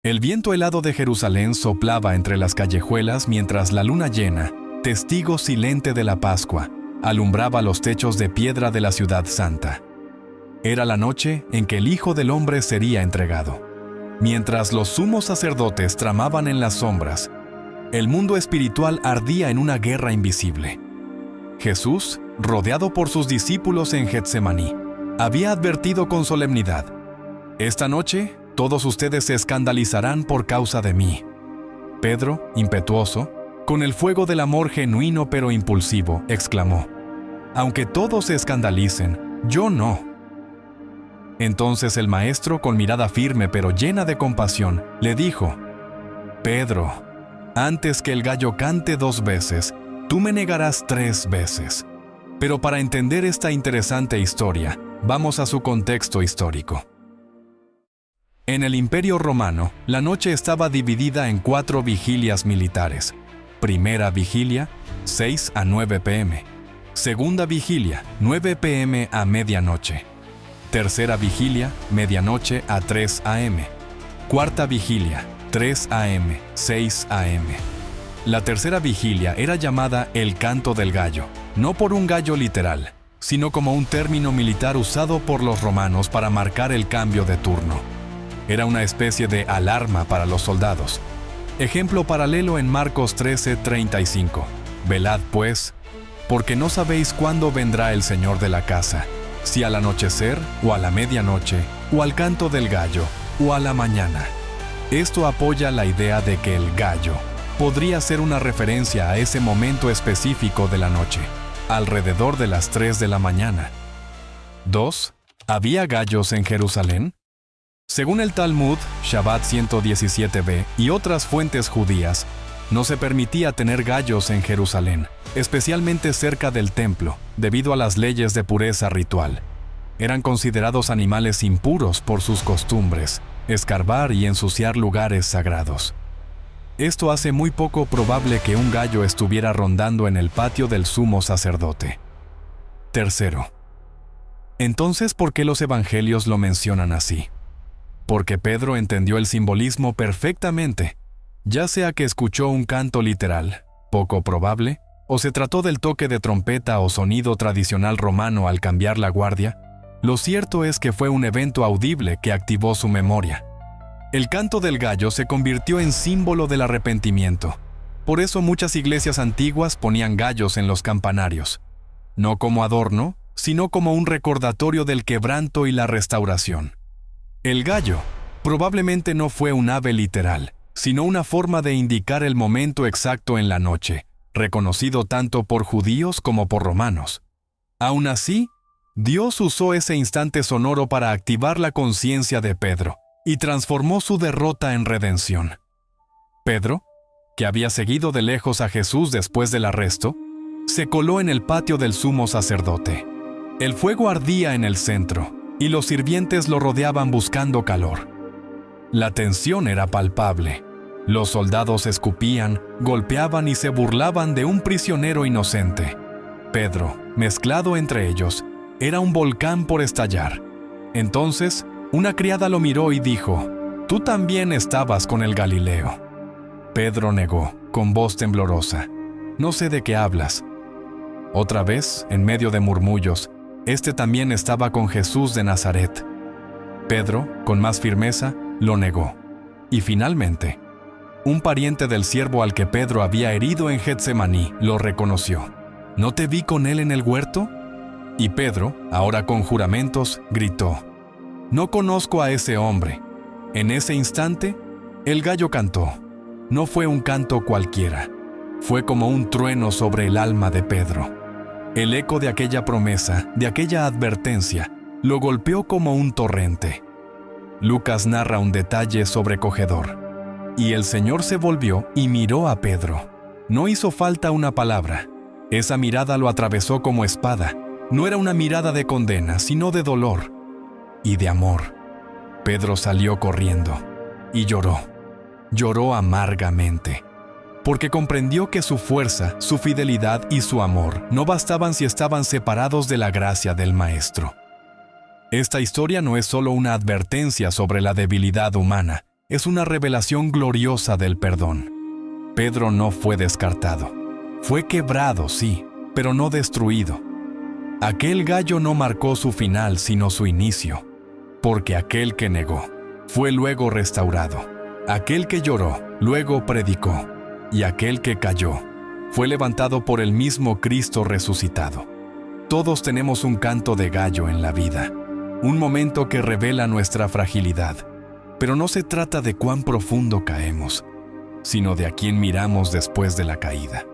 El viento helado de Jerusalén soplaba entre las callejuelas mientras la luna llena, testigo silente de la Pascua, alumbraba los techos de piedra de la ciudad santa. Era la noche en que el Hijo del Hombre sería entregado. Mientras los sumos sacerdotes tramaban en las sombras, el mundo espiritual ardía en una guerra invisible. Jesús, rodeado por sus discípulos en Getsemaní, había advertido con solemnidad: «Esta noche, todos ustedes se escandalizarán por causa de mí». Pedro, impetuoso, con el fuego del amor genuino pero impulsivo, exclamó: «Aunque todos se escandalicen, yo no». Entonces el maestro, con mirada firme pero llena de compasión, le dijo: «Pedro, antes que el gallo cante 2 veces, tú me negarás 3 veces». Pero para entender esta interesante historia, vamos a su contexto histórico. En el Imperio Romano, la noche estaba dividida en 4 vigilias militares. Primera vigilia, 6 a 9 p.m. Segunda vigilia, 9 p.m. a medianoche. Tercera vigilia, medianoche a 3 a.m. Cuarta vigilia, 3 a.m., 6 a.m. La tercera vigilia era llamada el canto del gallo, no por un gallo literal, sino como un término militar usado por los romanos para marcar el cambio de turno. Era una especie de alarma para los soldados. Ejemplo paralelo en Marcos 13:35. Velad pues, porque no sabéis cuándo vendrá el Señor de la casa, si al anochecer, o a la medianoche, o al canto del gallo, o a la mañana. Esto apoya la idea de que el gallo podría ser una referencia a ese momento específico de la noche, alrededor de las 3 de la mañana. 2. ¿Había gallos en Jerusalén? Según el Talmud, Shabbat 117b y otras fuentes judías, no se permitía tener gallos en Jerusalén, especialmente cerca del templo, debido a las leyes de pureza ritual. Eran considerados animales impuros por sus costumbres, escarbar y ensuciar lugares sagrados. Esto hace muy poco probable que un gallo estuviera rondando en el patio del sumo sacerdote. Tercero. Entonces, ¿por qué los evangelios lo mencionan así? Porque Pedro entendió el simbolismo perfectamente, ya sea que escuchó un canto literal, poco probable, o se trató del toque de trompeta o sonido tradicional romano al cambiar la guardia. Lo cierto es que fue un evento audible que activó su memoria. El canto del gallo se convirtió en símbolo del arrepentimiento. Por eso muchas iglesias antiguas ponían gallos en los campanarios, no como adorno, sino como un recordatorio del quebranto y la restauración. El gallo probablemente no fue un ave literal, sino una forma de indicar el momento exacto en la noche, reconocido tanto por judíos como por romanos. Aún así, Dios usó ese instante sonoro para activar la conciencia de Pedro y transformó su derrota en redención. Pedro, que había seguido de lejos a Jesús después del arresto, se coló en el patio del sumo sacerdote. El fuego ardía en el centro, y los sirvientes lo rodeaban buscando calor. La tensión era palpable. Los soldados escupían, golpeaban y se burlaban de un prisionero inocente. Pedro, mezclado entre ellos, era un volcán por estallar. Entonces, una criada lo miró y dijo: «Tú también estabas con el Galileo». Pedro negó, con voz temblorosa: «No sé de qué hablas». Otra vez, en medio de murmullos, este también estaba con Jesús de Nazaret. Pedro, con más firmeza, lo negó. Y finalmente, un pariente del siervo al que Pedro había herido en Getsemaní lo reconoció: «¿No te vi con él en el huerto?». Y Pedro, ahora con juramentos, gritó: «No conozco a ese hombre». En ese instante, el gallo cantó. No fue un canto cualquiera. Fue como un trueno sobre el alma de Pedro. El eco de aquella promesa, de aquella advertencia, lo golpeó como un torrente. Lucas narra un detalle sobrecogedor. Y el Señor se volvió y miró a Pedro. No hizo falta una palabra. Esa mirada lo atravesó como espada. No era una mirada de condena, sino de dolor y de amor. Pedro salió corriendo y lloró. Lloró amargamente, porque comprendió que su fuerza, su fidelidad y su amor no bastaban si estaban separados de la gracia del Maestro. Esta historia no es solo una advertencia sobre la debilidad humana, es una revelación gloriosa del perdón. Pedro no fue descartado. Fue quebrado, sí, pero no destruido. Aquel gallo no marcó su final, sino su inicio, porque aquel que negó fue luego restaurado. Aquel que lloró, luego predicó, y aquel que cayó fue levantado por el mismo Cristo resucitado. Todos tenemos un canto de gallo en la vida, un momento que revela nuestra fragilidad, pero no se trata de cuán profundo caemos, sino de a quién miramos después de la caída.